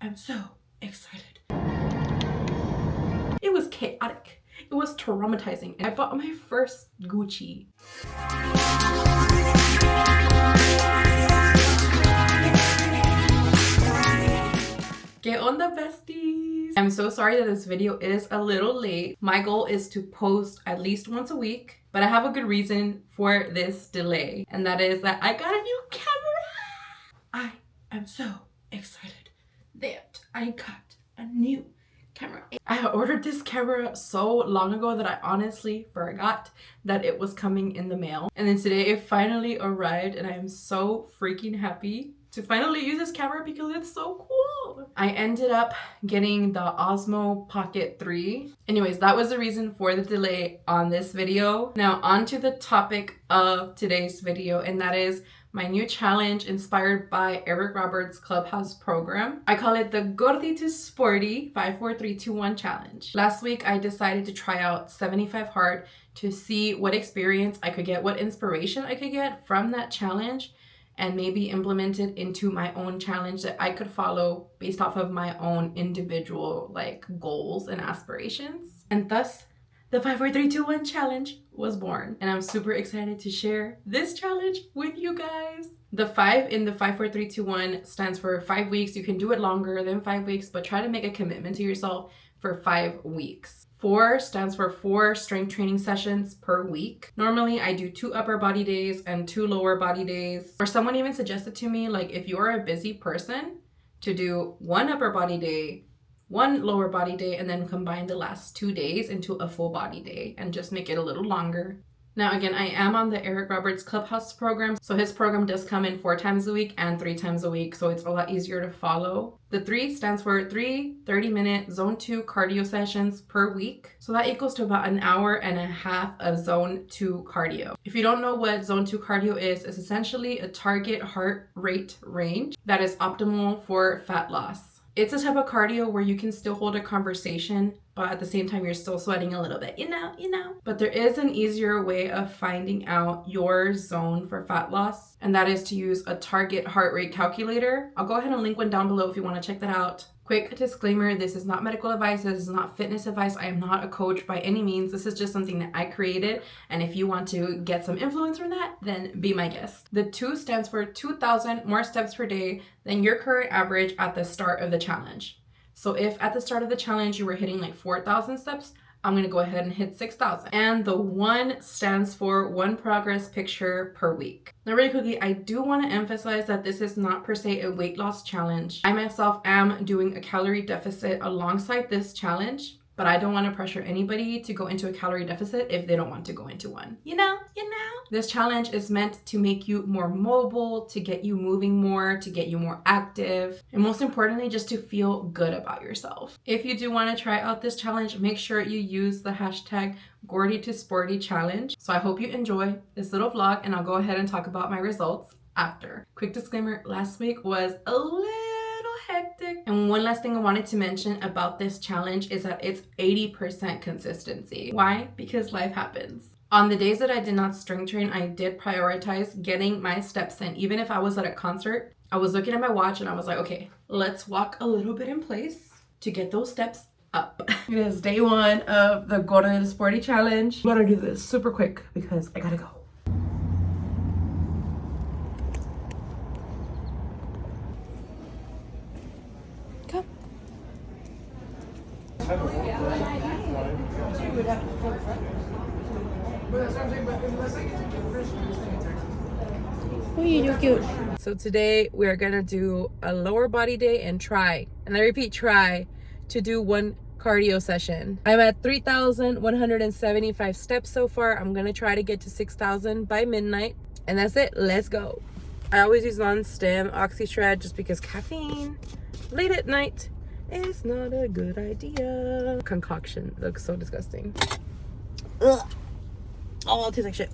am so excited. It was chaotic. It was traumatizing. I bought my first Gucci. ¿Qué onda, besties? I'm so sorry that this video is a little late. My goal is to post at least once a week, but I have a good reason for this delay, and that is that I got a new camera. I am so excited that I got a new camera. I ordered this camera so long ago that I honestly forgot that it was coming in the mail. And then today it finally arrived, and I am so freaking happy to finally use this camera because it's so cool. I ended up getting the Osmo Pocket 3. Anyways, that was the reason for the delay on this video. Now on to the topic of today's video, and that is my new challenge inspired by Eric Roberts' Clubhouse program. I call it the Gordi to Sporty 5-4-3-2-1 challenge. Last week, I decided to try out 75 Hard to see what experience I could get, what inspiration I could get from that challenge, and maybe implement it into my own challenge that I could follow based off of my own individual goals and aspirations. And thus, the 5-4-3-2-1 challenge was born, and I'm super excited to share this challenge with you guys. The 5 in the 5-4-3-2-1 stands for 5 weeks. You can do it longer than 5 weeks, but try to make a commitment to yourself for 5 weeks. 4 stands for 4 strength training sessions per week. Normally, I do 2 upper body days and 2 lower body days. Or someone even suggested to me, if you're a busy person, to do 1 upper body day, 1 lower body day, and then combine the last 2 days into a full body day and just make it a little longer. Now, again, I am on the Eric Roberts Clubhouse program, so his program does come in 4 times a week and 3 times a week, so it's a lot easier to follow. The 3 stands for 3 30-minute Zone 2 cardio sessions per week. So that equals to about an hour and a half of Zone 2 cardio. If you don't know what Zone 2 cardio is, it's essentially a target heart rate range that is optimal for fat loss. It's a type of cardio where you can still hold a conversation, but at the same time, you're still sweating a little bit, you know. But there is an easier way of finding out your zone for fat loss, and that is to use a target heart rate calculator. I'll go ahead and link one down below if you want to check that out. Quick disclaimer, this is not medical advice, this is not fitness advice, I am not a coach by any means. This is just something that I created, and if you want to get some influence from that, then be my guest. The 2 stands for 2,000 more steps per day than your current average at the start of the challenge. So if at the start of the challenge you were hitting 4,000 steps, I'm going to go ahead and hit 6,000. And the 1 stands for 1 progress picture per week. Now, really quickly, I do want to emphasize that this is not per se a weight loss challenge. I myself am doing a calorie deficit alongside this challenge, but I don't want to pressure anybody to go into a calorie deficit if they don't want to go into one. You know. This challenge is meant to make you more mobile, to get you moving more, to get you more active, and most importantly, just to feel good about yourself. If you do want to try out this challenge, make sure you use the hashtag Gordi2Sporty challenge. So I hope you enjoy this little vlog, and I'll go ahead and talk about my results after. Quick disclaimer, last week was a little hectic. And one last thing I wanted to mention about this challenge is that it's 80% consistency. Why? Because life happens. On the days that I did not strength train, I did prioritize getting my steps in. Even if I was at a concert, I was looking at my watch and I was like, okay, let's walk a little bit in place to get those steps up. It is day 1 of the Gordi to Sporty challenge. I'm gonna do this super quick because I gotta go. Come. Oh, you're cute. So today we are gonna do a lower body day and try, and I repeat, try to do 1 cardio session. I'm at 3,175 steps so far. I'm gonna try to get to 6,000 by midnight, and that's it. Let's go. I always use non-stim OxyShred just because caffeine late at night is not a good idea. Concoction looks so disgusting. Ugh. Oh, it tastes like shit.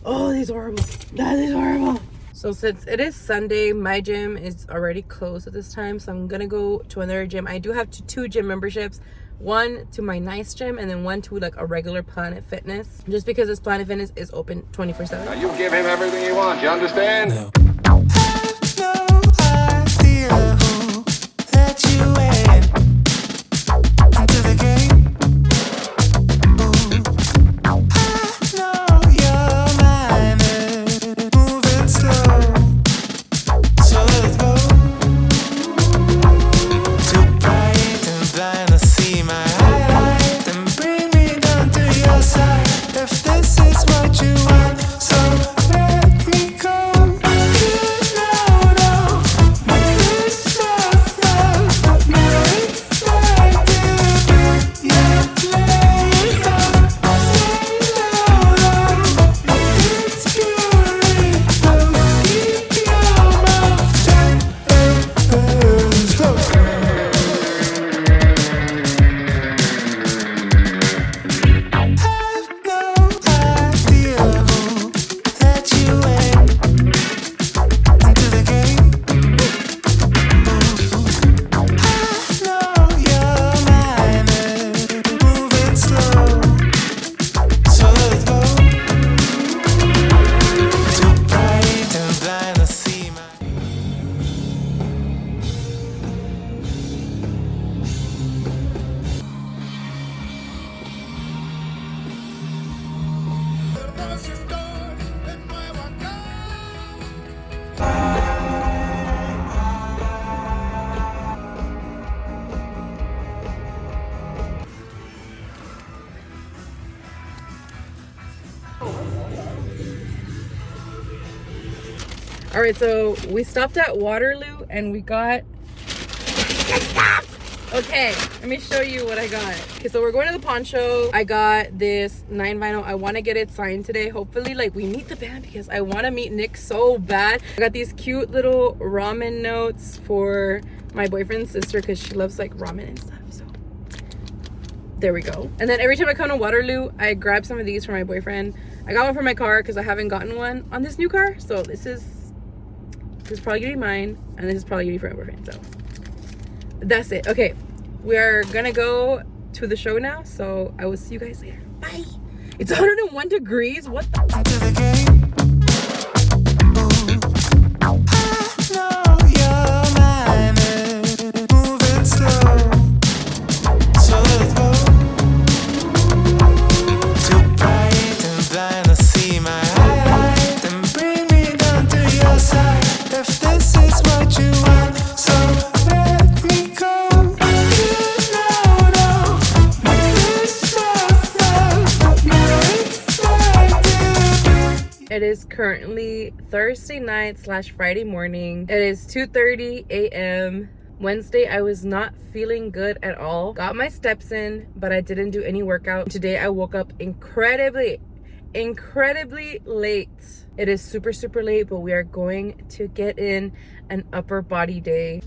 Oh, these are horrible. That is horrible. So since it is Sunday, my gym is already closed at this time, so I'm gonna go to another gym. I do have 2 gym memberships, one to my nice gym and then one to a regular Planet Fitness, just because this Planet Fitness is open 24/7. Now you give him everything he wants, you understand? No. I have no idea who All right, so we stopped at Waterloo and we got okay, let me show you what I got. Okay, so we're going to the pawn show. I got this 9 vinyl. I want to get it signed today. Hopefully, like, we meet the band because I want to meet Nick so bad. I got these cute little ramen notes for my boyfriend's sister because she loves like ramen and stuff. So there we go. And then every time I come to Waterloo, I grab some of these for my boyfriend. I got one for my car because I haven't gotten one on this new car. So this is probably gonna be mine, and this is probably gonna be for my boyfriend. So that's it. Okay, we are gonna go to the show now, so I will see you guys later. Bye. It's 101 degrees. What the? It is currently Thursday night / Friday morning. It is 2:30 a.m. Wednesday. I was not feeling good at all. Got my steps in, but I didn't do any workout. Today I woke up incredibly late. It is super late, but we are going to get in an upper body day.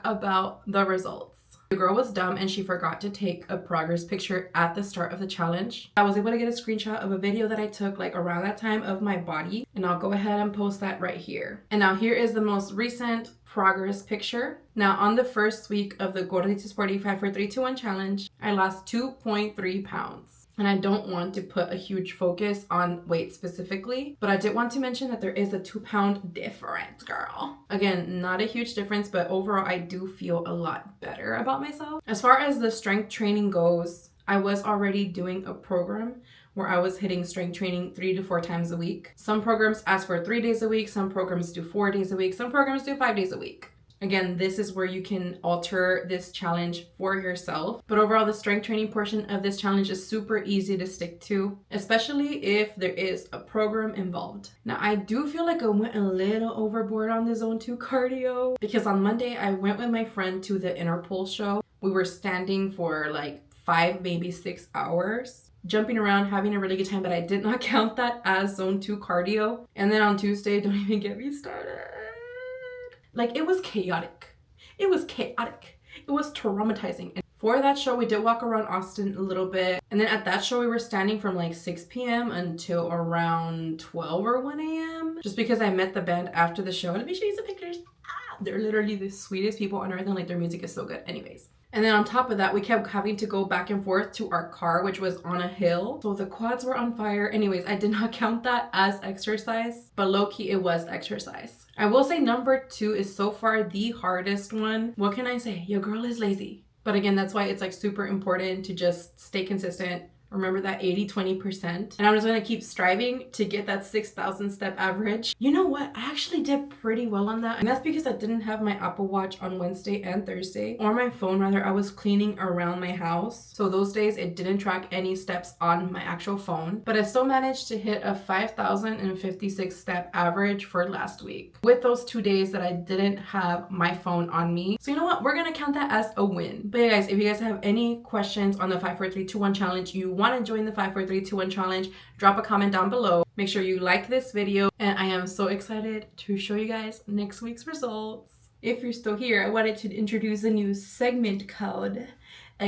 About the results. The girl was dumb and she forgot to take a progress picture at the start of the challenge. I was able to get a screenshot of a video that I took like around that time of my body, and I'll go ahead and post that right here. And now here is the most recent progress picture. Now on the first week of the Gordita Sporty 5 4 3 2 1 challenge, I lost 2.3 pounds. And I don't want to put a huge focus on weight specifically, but I did want to mention that there is a 2-pound difference, girl. Again, not a huge difference, but overall I do feel a lot better about myself. As far as the strength training goes, I was already doing a program where I was hitting strength training 3 to 4 times a week. Some programs ask for 3 days a week, some programs do 4 days a week, some programs do 5 days a week. Again, this is where you can alter this challenge for yourself. But overall, the strength training portion of this challenge is super easy to stick to, especially if there is a program involved. Now, I do feel like I went a little overboard on the Zone 2 cardio because on Monday, I went with my friend to the Interpol show. We were standing for like 5, maybe 6 hours, jumping around, having a really good time, but I did not count that as Zone 2 cardio. And then on Tuesday, don't even get me started. Like, it was chaotic. It was traumatizing. And for that show, we did walk around Austin a little bit. And then at that show, we were standing from like 6 p.m. until around 12 or 1 a.m. Just because I met the band after the show. Let me show you some pictures. They're literally the sweetest people on earth, and like their music is so good. Anyways. And then on top of that, we kept having to go back and forth to our car, which was on a hill. So the quads were on fire. Anyways, I did not count that as exercise, but low-key it was exercise. I will say number 2 is so far the hardest one. What can I say? Your girl is lazy. But again, that's why it's like super important to just stay consistent. Remember that 80-20%. And I'm just gonna keep striving to get that 6,000 step average. You know what? I actually did pretty well on that. And that's because I didn't have my Apple Watch on Wednesday and Thursday. Or my phone rather. I was cleaning around my house. So those days it didn't track any steps on my actual phone. But I still managed to hit a 5,056 step average for last week. With those 2 days that I didn't have my phone on me. So you know what? We're gonna count that as a win. But yeah guys, if you guys have any questions on the 5 4 3 2 1 challenge, you want to join the 5 4 3 2 1 challenge, drop a comment down below. Make sure you like this video, and I am so excited to show you guys next week's results. If you're still here, I wanted to introduce a new segment called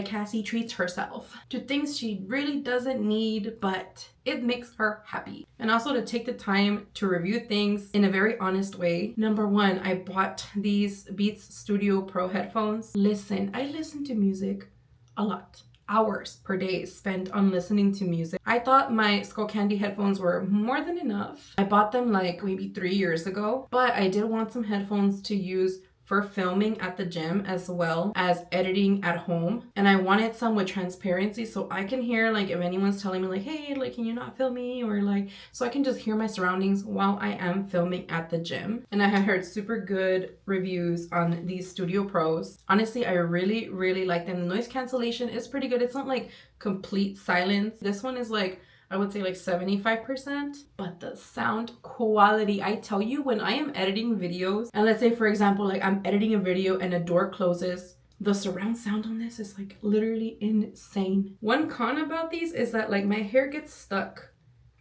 Cassie Treats Herself to things she really doesn't need, but it makes her happy. And also to take the time to review things in a very honest way. Number one, I bought these Beats Studio Pro headphones. Listen, I listen to music a lot. Hours per day spent on listening to music. I thought my Skullcandy headphones were more than enough. I bought them like maybe 3 years ago, but I did want some headphones to use for filming at the gym as well as editing at home. And I wanted some with transparency so I can hear like if anyone's telling me like, hey, like, can you not film me? Or like, so I can just hear my surroundings while I am filming at the gym. And I had heard super good reviews on these Studio Pros. Honestly, I really, really like them. The noise cancellation is pretty good. It's not like complete silence. This one is like, I would say like 75%, but the sound quality, I tell you, when I am editing videos, and let's say for example, like I'm editing a video and a door closes, the surround sound on this is like literally insane. One con about these is that like my hair gets stuck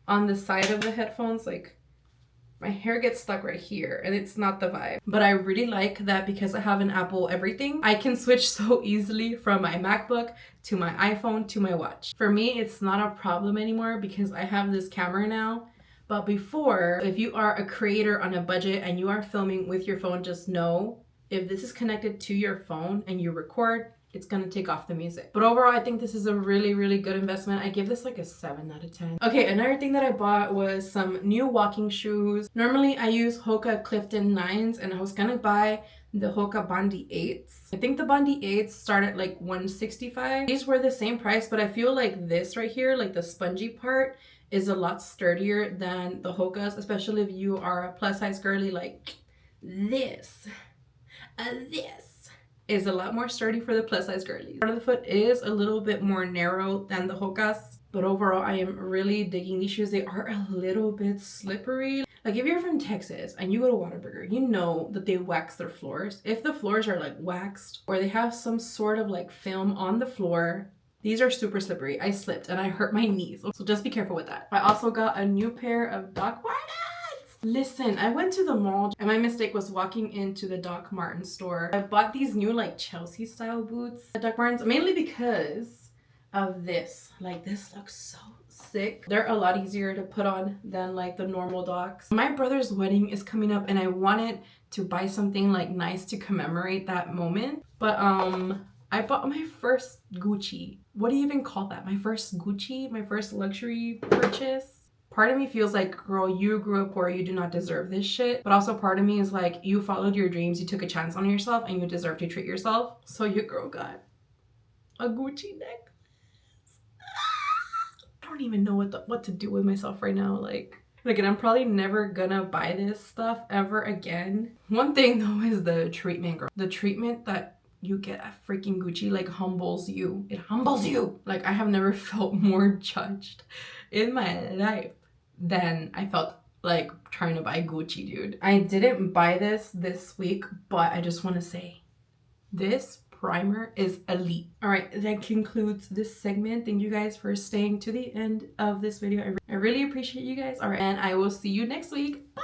on the side of the headphones, like my hair gets stuck right here and it's not the vibe. But I really like that because I have an Apple everything, I can switch so easily from my MacBook to my iPhone to my watch. For me, it's not a problem anymore because I have this camera now. But before, if you are a creator on a budget and you are filming with your phone, just know if this is connected to your phone and you record, it's gonna take off the music. But overall, I think this is a really, really good investment. I give this like a 7 out of 10. Okay, another thing that I bought was some new walking shoes. Normally I use Hoka Clifton 9s and I was gonna buy the Hoka Bondi 8s. I think the Bondi 8s start at like $165. These were the same price, but I feel like this right here, like the spongy part, is a lot sturdier than the Hokas, especially if you are a plus size girly like this. This is a lot more sturdy for the plus size girlies. Part of the foot is a little bit more narrow than the Hokas, but overall I am really digging these shoes. They are a little bit slippery. Like if you're from Texas and you go to Whataburger, you know that they wax their floors. If the floors are like waxed or they have some sort of like film on the floor, these are super slippery. I slipped and I hurt my knees, so just be careful with that. I also got a new pair of Doc Martens. Listen, I went to the mall and my mistake was walking into the Doc Marten store. I bought these new like Chelsea style boots at Doc Martens mainly because of this. Like this looks so sick. They're a lot easier to put on than like the normal Docs. My brother's wedding is coming up and I wanted to buy something like nice to commemorate that moment. But I bought my first Gucci. What do you even call that? My first Gucci, my first luxury purchase. Part of me feels like, girl, you grew up poor, you do not deserve this shit. But also part of me is like, you followed your dreams, you took a chance on yourself, and you deserve to treat yourself. So your girl got a Gucci necklace. I don't even know what to do with myself right now. Like, and I'm probably never gonna buy this stuff ever again. One thing though is the treatment, girl. The treatment that you get at freaking Gucci like humbles you. It humbles you. Like I have never felt more judged in my life than I felt like trying to buy Gucci, dude. I didn't buy this week, but I just want to say this primer is elite. All right, that concludes this segment. Thank you guys for staying to the end of this video. I really appreciate you guys. All right, and I will see you next week. Bye.